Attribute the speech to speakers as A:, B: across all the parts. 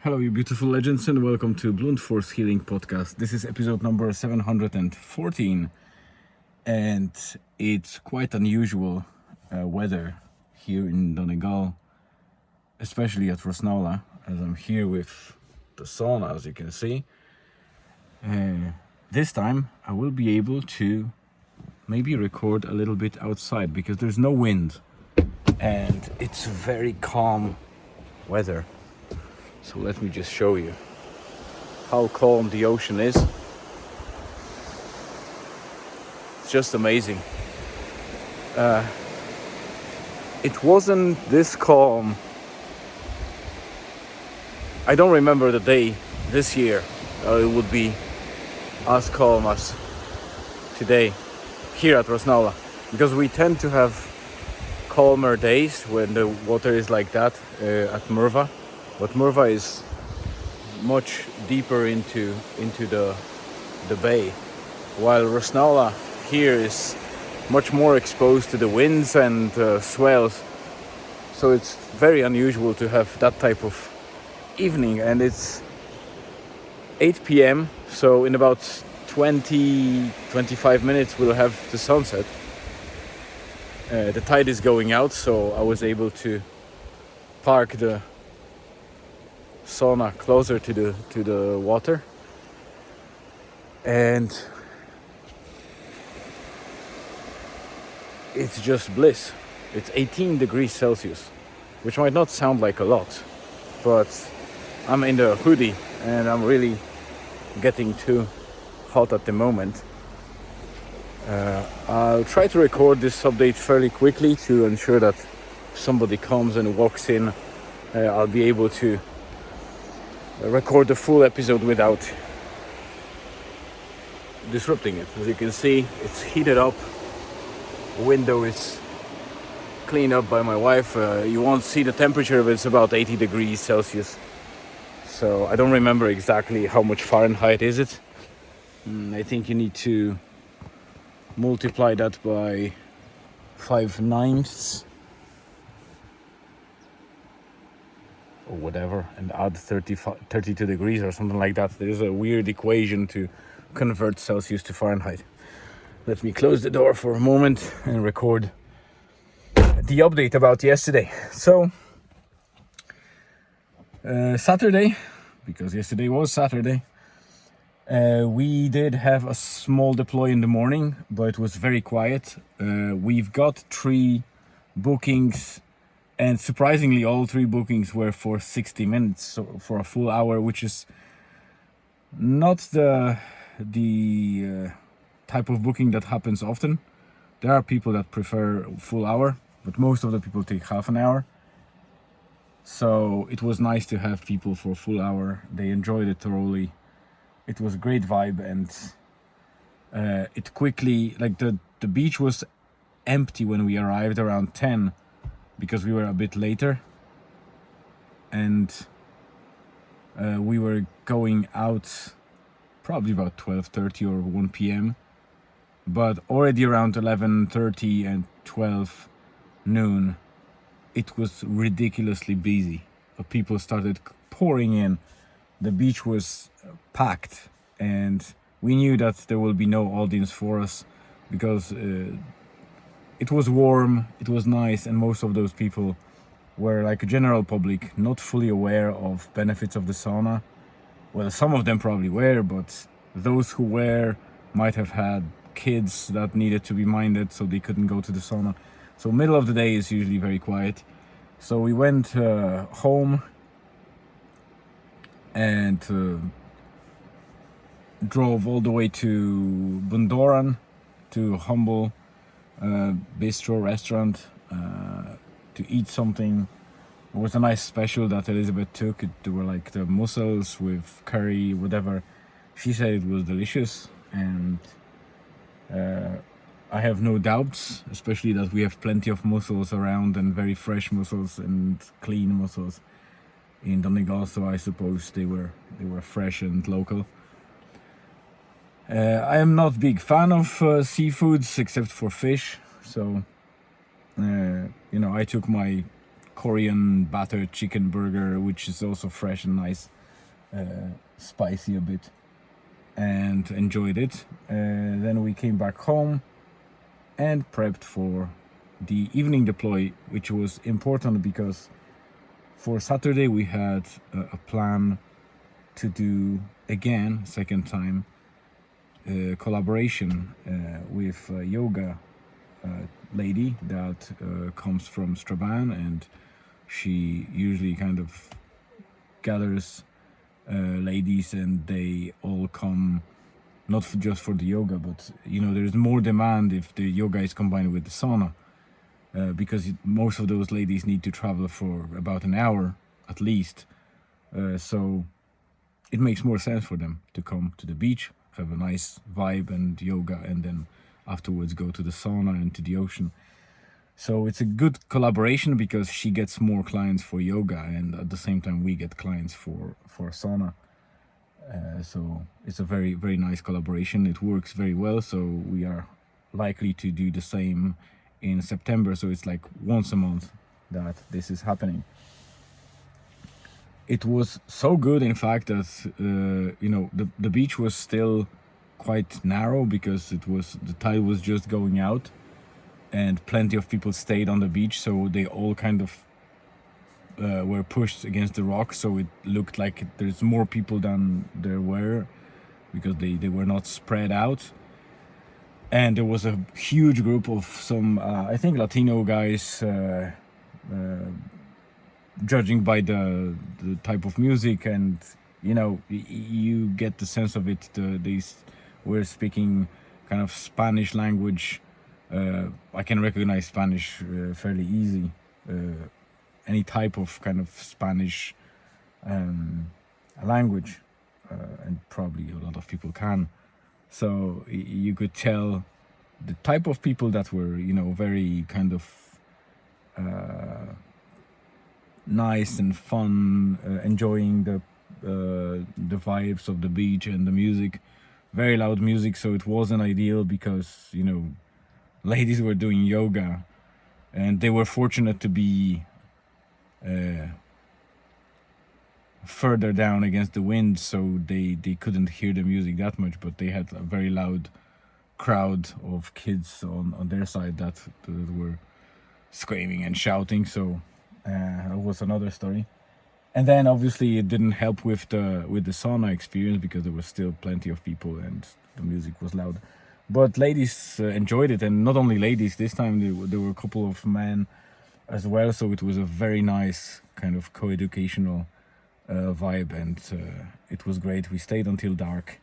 A: Hello, you beautiful legends, and welcome to Blunt Force Healing Podcast. This is episode number 714, and it's quite unusual weather here in Donegal, especially at Rosnala, as I'm here with the sauna, as you can see. This time I will be able to maybe record a little bit outside because there's no wind and it's very calm weather. So let me just show you how calm the ocean is. It's just amazing. It wasn't this calm. I don't remember the day this year it would be as calm as today here at Rosnala, because we tend to have calmer days when the water is like that at Murva. But Murva is much deeper into the bay, while Rosnala here is much more exposed to the winds and swells. So it's very unusual to have that type of evening, and it's 8 p.m. So in about 20-25 minutes we'll have the sunset. The tide is going out, so I was able to park the sauna closer to the water, and it's just bliss. It's 18 degrees Celsius, which might not sound like a lot, but I'm in the hoodie and I'm really getting too hot at the moment. I'll try to record this update fairly quickly to ensure that if somebody comes and walks in, I'll be able to record the full episode without disrupting it. As you can see, it's heated up. The window is cleaned up by my wife. You won't see the temperature, but it's about 80 degrees Celsius. So I don't remember exactly how much Fahrenheit is it. I think you need to multiply that by 5/9 or whatever, and add 32 degrees or something like that. There's a weird equation to convert Celsius to Fahrenheit. Let me close the door for a moment and record the update about yesterday. So Saturday, because yesterday was Saturday, we did have a small deploy in the morning, but it was very quiet. We've got 3 bookings, and surprisingly all 3 bookings were for 60 minutes, so for a full hour, which is not the type of booking that happens often. There are people that prefer full hour, but most of the people take half an hour. So it was nice to have people for a full hour. They enjoyed it thoroughly. It was a great vibe, and it quickly, like the beach was empty when we arrived around 10, because we were a bit later, and we were going out probably about 12:30 or 1 p.m. But already around 11:30 and 12 noon, it was ridiculously busy. People started pouring in. The beach was packed, and we knew that there will be no audience for us because it was warm, it was nice, and most of those people were like a general public, not fully aware of benefits of the sauna. Well, some of them probably were, but those who were might have had kids that needed to be minded, so they couldn't go to the sauna. So middle of the day is usually very quiet. So we went home and drove all the way to Bundoran, to humble bistro restaurant to eat something. It was a nice special that Elizabeth took. There were like the mussels with curry, whatever. She said it was delicious, and I have no doubts, especially that we have plenty of mussels around, and very fresh mussels and clean mussels in Donegal, so I suppose they were fresh and local. I am not big fan of seafoods except for fish, so I took my Korean battered chicken burger, which is also fresh and nice, spicy a bit, and enjoyed it. Then we came back home and prepped for the evening deploy, which was important because for Saturday we had a plan to do again, second time, collaboration with a yoga lady that comes from Strabane, and she usually kind of gathers ladies, and they all come not just for the yoga, but there's more demand if the yoga is combined with the sauna, because most of those ladies need to travel for about an hour at least, so it makes more sense for them to come to the beach, have a nice vibe and yoga, and then afterwards go to the sauna and to the ocean. So it's a good collaboration because she gets more clients for yoga, and at the same time we get clients for sauna. So it's a very, very nice collaboration. It works very well. So we are likely to do the same in September. So it's like once a month that this is happening. It was so good, in fact, that the beach was still quite narrow because the tide was just going out, and plenty of people stayed on the beach, so they all kind of were pushed against the rocks, so it looked like there's more people than there were because they were not spread out. And there was a huge group of some I think Latino guys, judging by the type of music, and you get the sense of it. These were speaking kind of Spanish language. I can recognize Spanish fairly easy, any type of kind of Spanish language, and probably a lot of people can. So you could tell the type of people that were very kind of nice and fun, enjoying the vibes of the beach and the music, very loud music. So it wasn't ideal because ladies were doing yoga, and they were fortunate to be further down against the wind, so they couldn't hear the music that much, but they had a very loud crowd of kids on their side that were screaming and shouting. So it was another story. And then obviously it didn't help with the sauna experience because there was still plenty of people and the music was loud. But ladies enjoyed it, and not only ladies. This time there were a couple of men as well, so it was a very nice kind of co-educational vibe, and it was great. We stayed until dark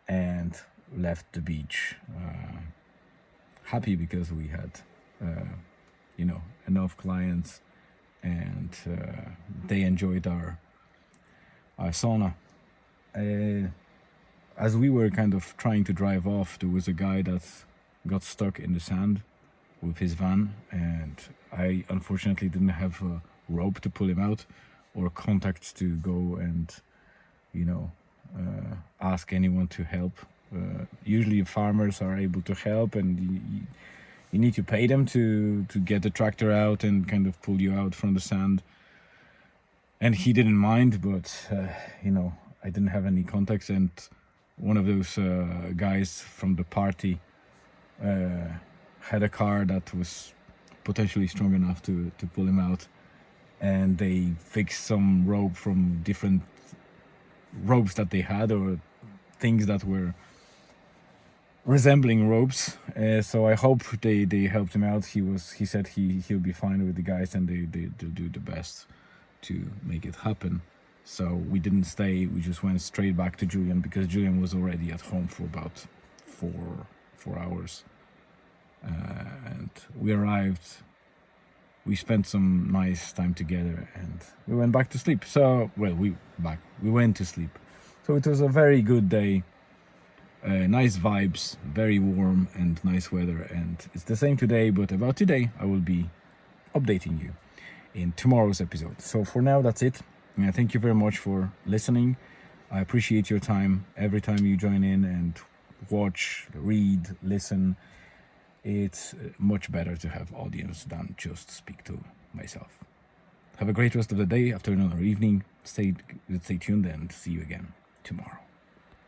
A: and left the beach happy because we had enough clients, and they enjoyed our sauna. As we were kind of trying to drive off, there was a guy that got stuck in the sand with his van, and I unfortunately didn't have a rope to pull him out or contacts to go and ask anyone to help. Usually farmers are able to help, and you need to pay them to get the tractor out and kind of pull you out from the sand. And he didn't mind, but I didn't have any contacts, and one of those guys from the party had a car that was potentially strong enough to pull him out, and they fixed some rope from different ropes that they had, or things that were resembling ropes. So I hope they helped him out. He said he'll be fine with the guys, and they'll do the best to make it happen. So we didn't stay, we just went straight back to Julian because Julian was already at home for about four hours. And we arrived, we spent some nice time together, and we went back to sleep. So, we went to sleep. So it was a very good day, nice vibes, very warm and nice weather. And it's the same today, but about today I will be updating you in tomorrow's episode. So for now, that's it. Thank you very much for listening. I appreciate your time every time you join in and watch, read, listen. It's much better to have audience than just speak to myself. Have a great rest of the day, afternoon, or evening. Stay tuned and see you again tomorrow.